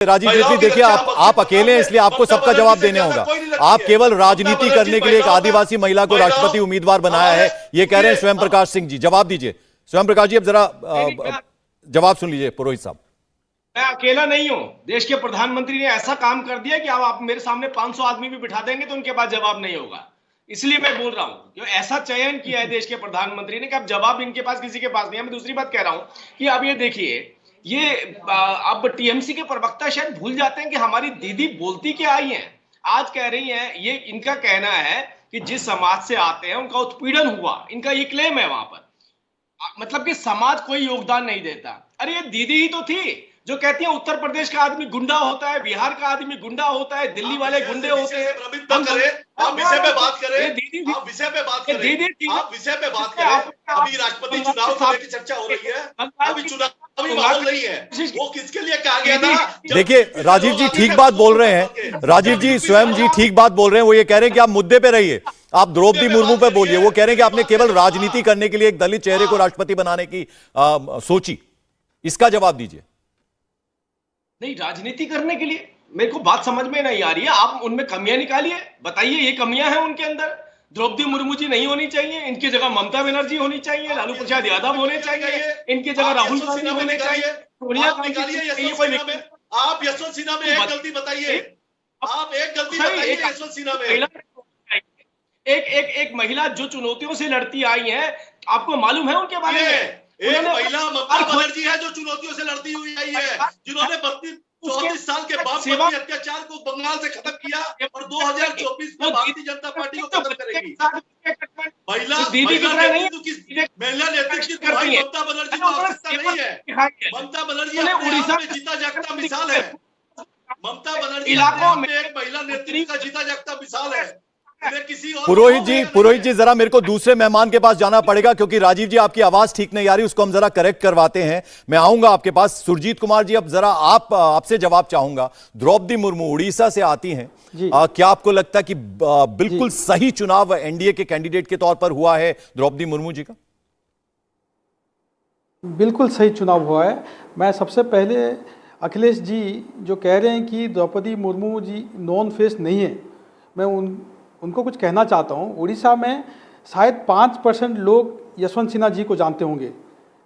राजीव जेटली, देखिए आप अकेले हैं, इसलिए आपको सबका जवाब देने होगा। आप केवल राजनीति करने के लिए एक आदिवासी महिला को राष्ट्रपति उम्मीदवार बनाया है, ये कह रहे हैं स्वयं प्रकाश सिंह जी। जवाब दीजिए स्वयं प्रकाश जी, अब जरा जवाब सुन लीजिए पुरोहित साहब। मैं अकेला नहीं हूं, देश के प्रधानमंत्री ने ऐसा काम कर दिया कि अब आप मेरे सामने 500 आदमी भी बिठा देंगे तो उनके पास जवाब नहीं होगा। इसलिए मैं बोल रहा हूं कि ऐसा चयन किया है देश के प्रधानमंत्री ने कि अब जवाब इनके पास किसी के पास नहीं है। मैं दूसरी बात कह रहा हूं कि अब ये देखिए, ये अब टीएमसी के प्रवक्ता शायद भूल जाते हैं कि हमारी दीदी बोलती क्या आई हैं। आज कह रही हैं, ये इनका कहना है कि जिस समाज से आते हैं उनका उत्पीड़न हुआ, इनका ये क्लेम है वहां पर, मतलब कि समाज कोई योगदान नहीं देता। अरे ये दीदी ही तो थी जो कहती है उत्तर प्रदेश का आदमी गुंडा होता है, बिहार का आदमी गुंडा होता है, दिल्ली वाले गुंडे होते हैं। आप विषय पे बात करें, आप विषय पे बात करें, आप विषय पे बात करें। अभी राष्ट्रपति चुनाव को लेकर चर्चा हो रही है, अभी चुनावी माहौल नहीं है, वो किसके लिए कहा गया था? देखिए राजीव जी ठीक बात बोल रहे हैं, राजीव जी स्वयं जी ठीक बात बोल रहे हैं। वो ये कह रहे हैं कि आप मुद्दे पे रहिए, आप द्रौपदी मुर्मू पे बोलिए। वो कह रहे हैं कि आपने केवल राजनीति करने के लिए एक दलित चेहरे को राष्ट्रपति बनाने की सोची। इसका जवाब दीजिए। नहीं, राजनीति करने के लिए मेरे को बात समझ में नहीं आ रही है। आप उनमें कमियां निकालिए, बताइए ये कमियां हैं उनके अंदर। द्रौपदी मुर्मू जी नहीं होनी चाहिए, इनकी जगह ममता बनर्जी होनी चाहिए, लालू प्रसाद यादव होने चाहिए, इनकी जगह राहुल गांधी होने चाहिए, सोनिया गांधी। आप यशवंत सिन्हा में एक गलती बताइए, आप एक गलती बताइए यशवंत सिन्हा में। एक महिला जो चुनौतियों से लड़ती आई है, आपको मालूम है उनके बारे में? एक महिला ममता बनर्जी है जो चुनौतियों से लड़ती हुई आई है, जिन्होंने 34 साल के बाप पर अत्याचार को बंगाल से खत्म किया और 2024 में भारतीय जनता पार्टी को खत्म करेगी। महिला नेतृत्व की ममता बनर्जी को आवश्यकता नहीं है। ममता बनर्जी उड़ीसा में जीता जागता मिसाल है। ममता बनर्जी इलाकों में एक महिला नेतृत्व का जीता जागता मिसाल है। पुरोहित जी जरा मेरे को दूसरे मेहमान के पास जाना पड़ेगा, क्योंकि राजीव जी आपकी आवाज ठीक नहीं आ रही, उसको हम जरा करेक्ट करवाते हैं। मैं आऊंगा आपके पास। सुरजीत कुमार जी, अब जरा आपसे जवाब चाहूंगा। द्रौपदी मुर्मू उड़ीसा से आती हैं, क्या आपको लगता है कि बिल्कुल सही चुनाव एनडीए के कैंडिडेट के तौर पर हुआ है द्रौपदी मुर्मू जी का? बिल्कुल सही चुनाव हुआ है। मैं सबसे पहले अखिलेश जी जो कह रहे हैं कि द्रौपदी मुर्मू जी नॉन फेस नहीं है, मैं उनको कुछ कहना चाहता हूँ। उड़ीसा में शायद 5% लोग यशवंत सिन्हा जी को जानते होंगे,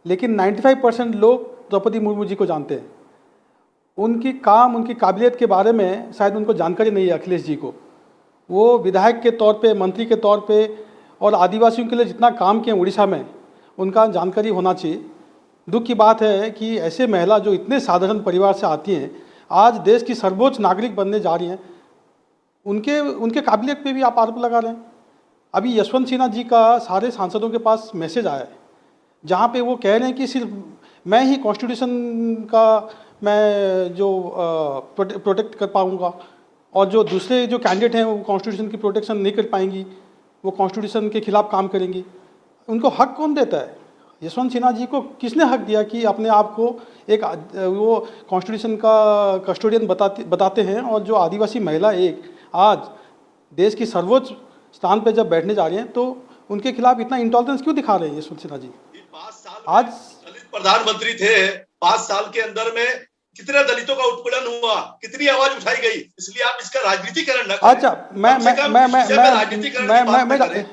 लेकिन 95% लोग द्रौपदी मुर्मू जी को जानते हैं। उनकी काम, उनकी काबिलियत के बारे में शायद उनको जानकारी नहीं है अखिलेश जी को। वो विधायक के तौर पे, मंत्री के तौर पे और आदिवासियों के लिए जितना काम किए उड़ीसा में, उनका जानकारी होना चाहिए। दुख की बात है कि ऐसे महिला जो इतने साधारण परिवार से आती हैं, आज देश की सर्वोच्च नागरिक बनने जा रही हैं, उनके काबिलियत पे भी आप आरोप लगा रहे हैं। अभी यशवंत सिन्हा जी का सारे सांसदों के पास मैसेज आया है, जहाँ पे वो कह रहे हैं कि सिर्फ मैं ही कॉन्स्टिट्यूशन का मैं जो प्रोटेक्ट कर पाऊँगा, और जो दूसरे जो कैंडिडेट हैं वो कॉन्स्टिट्यूशन की प्रोटेक्शन नहीं कर पाएंगी, वो कॉन्स्टिट्यूशन के खिलाफ काम करेंगी। उनको हक कौन देता है? यशवंत सिन्हा जी को किसने हक दिया कि अपने आप को एक वो कॉन्स्टिट्यूशन का कस्टोडियन बताते हैं? और जो आदिवासी महिला एक आज देश की सर्वोच्च स्थान पे जब बैठने जा रही हैं, तो उनके खिलाफ इतना इंटॉलरेंस क्यों दिखा रहे हैं यशवंत सिन्हा जी? 5 साल आज दलित प्रधानमंत्री थे, 5 साल के अंदर में कितने दलितों का उत्पीड़न हुआ, कितनी आवाज उठाई गई। इसलिए आप इसका राजनीतिकरण न करें। अच्छा,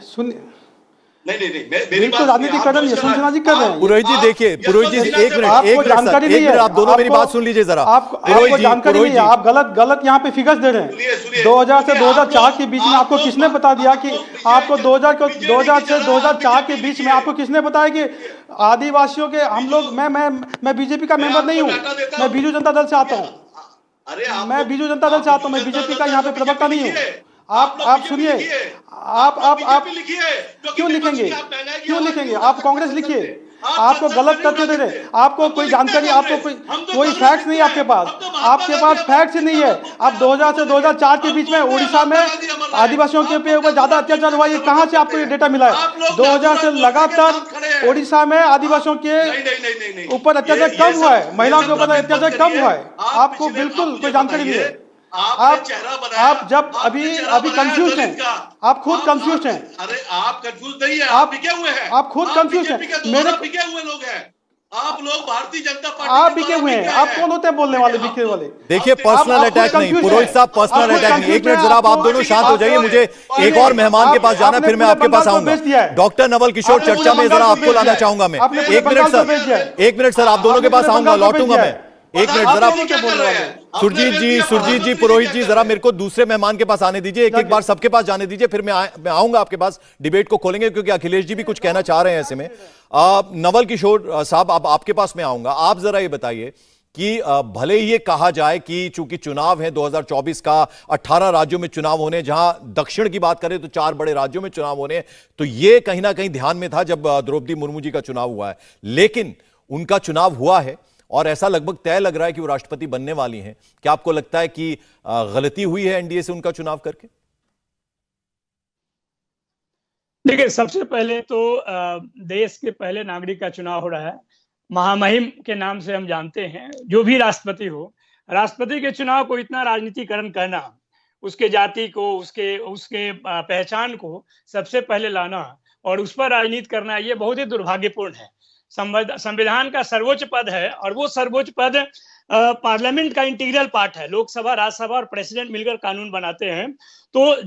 सुन नहीं, बिल्कुल राजनीतिकरण यशवंत सिन्हा जी कर रहे हैं। पुरोहित जी देखिए, पुरोहित जी एक मिनट आप दोनों मेरी बात सुन लीजिए जरा। आपको जानकारी नहीं है, आप गलत यहाँ पे फिगर्स दे रहे हैं। 2000 से 2004 के बीच में आपको किसने बता दिया कि आपको 2000 से 2004 के बीच में आपको किसने बताया कि आदिवासियों के हम लोग, मैं बीजेपी का मेंबर नहीं हूँ, मैं बीजू जनता दल से आता हूँ, मैं बीजू जनता दल से आता हूँ, मैं बीजेपी का यहाँ पे प्रवक्ता नहीं हूँ। आप सुनिए, आप क्यों लिखेंगे? आप कांग्रेस लिखिए। आपको गलत तथ्य दे रहे, आपको कोई जानकारी, आपको कोई फैक्ट्स नहीं, आपके पास फैक्ट्स ही नहीं है। आप 2000 से 2004 के बीच में उड़ीसा में आदिवासियों के ऊपर ज्यादा अत्याचार हुआ, ये कहाँ से आपको ये डेटा मिला है? 2000 से लगातार उड़ीसा में आदिवासियों के ऊपर अत्याचार कम हुआ है, महिलाओं के ऊपर अत्याचार कम हुआ है। आपको बिल्कुल कोई जानकारी नहीं है। आप जब अभी कंफ्यूज हैं, आप खुद कंफ्यूज हैं। अरे आप कंफ्यूज नहीं है, आप बिके हुए हैं, आप खुद कंफ्यूज हैं। मेरे बिके हुए लोग हैं। आप लोग भारतीय जनता पार्टी आप के बिके द्वारा हुए हैं। बिके आप हैं। कौन होते हैं बोलने वाले बिके वाले? देखिए आप पर्सनल खुद अटैक नहीं, confused पुरोहित हैं। साहब पर्सनल आप खुद अटैक नहीं। एक confused मिनट हैं। जरा आप आपको- दोनों शांत हो जाइए, मुझे एक और मेहमान के पास जाना, फिर मैं आपके पास आऊंगा। डॉक्टर नवल किशोर आपने चर्चा मुझे में जरा बंगाल आपको भेज लाना दिया है। चाहूंगा मैं। आपने मुझे एक मिनट बंगाल सर, भेज दिया है। एक मिनट सर, आप दोनों के पास आपने आऊंगा, बंगाल भेज लौटूंगा दिया मैं। है। एक मिनट जरा प्रधानमंत्री क्या कर रहे हैं? सुरजीत आपने जी, भेज दिया, सुरजीत जी, प्रधानमंत्री पुरोहित क्या जी, कर जरा रहे हैं? मेरे को दूसरे मेहमान के पास आने दीजिए। एक एक बार सबके पास जाने दीजिए, फिर मैं आऊंगा आपके पास, डिबेट को खोलेंगे, क्योंकि अखिलेश जी भी कुछ कहना चाह रहे हैं ऐसे में। नवल किशोर साहब, अब आपके पास मैं आऊंगा। आप जरा ये बताइए कि भले ही ये कहा जाए कि चूंकि चुनाव है 2024 का, 18 राज्यों में चुनाव होने, जहां दक्षिण की बात करें तो 4 बड़े राज्यों में चुनाव होने, तो ये कहीं ना कहीं ध्यान में था जब द्रौपदी मुर्मू जी का चुनाव हुआ है। लेकिन उनका चुनाव हुआ है और ऐसा लगभग तय लग रहा है कि वो राष्ट्रपति बनने वाली हैं। क्या आपको लगता है कि गलती हुई है एनडीए से उनका चुनाव करके? देखिए, सबसे पहले तो देश के पहले नागरिक का चुनाव हो रहा है। महामहिम के नाम से हम जानते हैं, जो भी राष्ट्रपति हो, राष्ट्रपति के चुनाव को इतना राजनीतिकरण करना, उसके जाति को, उसके पहचान को सबसे पहले लाना और उस पर राजनीति करना, ये बहुत ही दुर्भाग्यपूर्ण है। संविधान का सर्वोच्च पद है और वो सर्वोच्च पद पार्लियामेंट का इंटीग्रल पार्ट है। लोकसभा, राज्यसभा और प्रेसिडेंट मिलकर कानून बनाते हैं। तो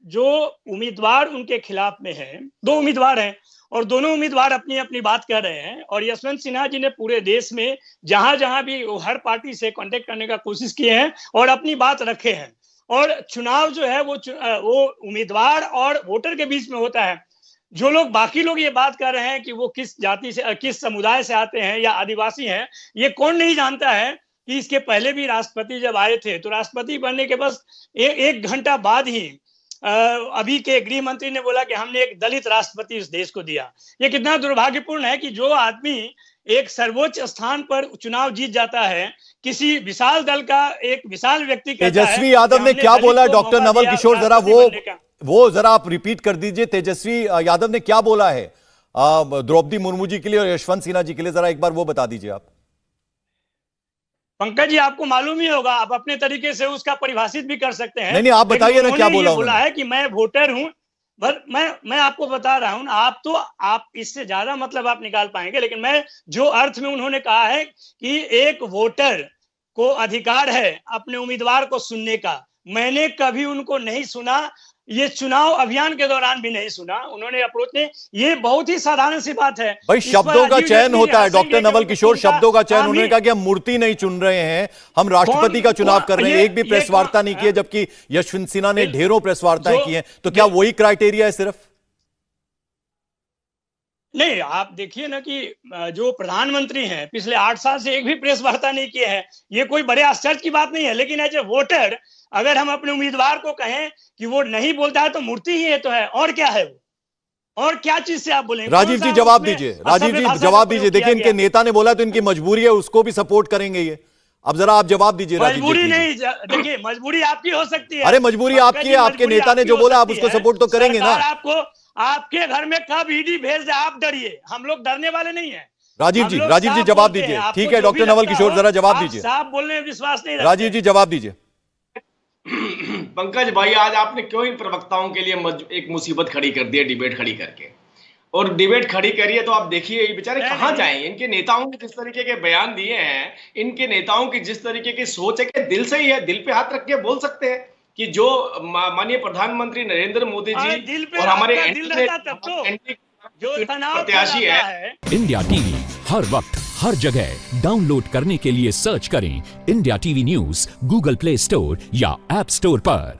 जो उम्मीदवार उनके खिलाफ में है, 2 उम्मीदवार हैं और दोनों उम्मीदवार अपनी अपनी बात कर रहे हैं। और यशवंत सिन्हा जी ने पूरे देश में जहां जहां भी हर पार्टी से कांटेक्ट करने का कोशिश किए हैं और अपनी बात रखे हैं। और चुनाव जो है वो उम्मीदवार और वोटर के बीच में होता है। जो लोग, बाकी लोग ये बात कर रहे हैं कि वो किस जाति से, किस समुदाय से आते हैं या आदिवासी हैं, ये कौन नहीं जानता है कि इसके पहले भी राष्ट्रपति जब आए थे तो राष्ट्रपति बनने के बस एक घंटा बाद ही अभी के गृह मंत्री ने बोला कि हमने एक दलित राष्ट्रपति इस देश को दिया। ये कितना दुर्भाग्यपूर्ण है कि जो आदमी एक सर्वोच्च स्थान पर चुनाव जीत जाता है, किसी विशाल दल का एक विशाल व्यक्ति कहता है। तेजस्वी यादव ने क्या बोला? डॉक्टर नवल किशोर, जरा वो जरा आप रिपीट कर दीजिए। तेजस्वी यादव ने क्या बोला है द्रौपदी मुर्मू जी के लिए और यशवंत सिन्हा जी के लिए, जरा एक बार वो बता दीजिए आप। पंकज जी, आपको मालूम ही होगा, आप अपने तरीके से उसका परिभाषित भी कर सकते हैं। नहीं, आप बताइए ना क्या बोला। बोला है कि मैं वोटर हूं, मैं आपको बता रहा हूं। आप इससे ज्यादा मतलब आप निकाल पाएंगे, लेकिन मैं जो अर्थ में उन्होंने कहा है कि एक वोटर को अधिकार है अपने उम्मीदवार को सुनने का। मैंने कभी उनको नहीं सुना, ये चुनाव अभियान के दौरान भी नहीं सुना। उन्होंने अप्रोच ने, ये बहुत ही साधारण सी बात है भाई, शब्दों का चयन होता है डॉक्टर नवल किशोर, शब्दों का चयन। उन्होंने कहा कि हम मूर्ति नहीं चुन रहे हैं, हम राष्ट्रपति का चुनाव कर रहे हैं। एक भी प्रेस वार्ता नहीं की है, जबकि यशवंत सिन्हा ने ढेरों प्रेस वार्ताएं की हैं। तो क्या वही क्राइटेरिया है सिर्फ? नहीं, आप देखिए ना कि जो प्रधानमंत्री हैं पिछले 8 साल से एक भी प्रेस वार्ता नहीं किए हैं। ये कोई बड़े आश्चर्य की बात नहीं है। लेकिन एज ए वोटर अगर हम अपने उम्मीदवार को कहें कि वो नहीं बोलता है तो मूर्ति ही है, तो है, और क्या है वो? और क्या चीज से आप बोलेंगे? राजीव जी जवाब दीजिए, राजीव जी जवाब दीजिए। देखिए, इनके नेता ने बोला तो इनकी मजबूरी है, उसको भी सपोर्ट करेंगे ये। अब जरा आप जवाब दीजिए राजीव जी। मजबूरी नहीं, देखिए, मजबूरी आपकी हो सकती है। अरे मजबूरी आपकी है, आपके नेता ने जो बोला आप उसको सपोर्ट तो करेंगे ना। आपको आपके घर में कब ईडी भेज दे, आप डरिए, हम लोग डरने वाले नहीं है। राजीव जी जवाब दीजिए। ठीक है डॉक्टर नवल किशोर, जरा जवाब दीजिए। साफ बोलने में विश्वास नहीं, राजीव जी जवाब दीजिए। पंकज भाई, आज आपने क्यों इन प्रवक्ताओं के लिए एक मुसीबत खड़ी कर दी है, डिबेट खड़ी करके। और डिबेट खड़ी करिए तो आप देखिए ये बेचारे कहां जाएं। इनके नेताओं ने जिस तरीके के बयान दिए हैं, इनके नेताओं की जिस तरीके की सोच है कि दिल से ही है, दिल पे हाथ रख के बोल सकते हैं कि जो माननीय प्रधानमंत्री नरेंद्र मोदी जी और हमारे प्रत्याशी है। इंडिया टीवी हर वक्त हर जगह डाउनलोड करने के लिए सर्च करें India TV news Google play store या ऐप स्टोर पर।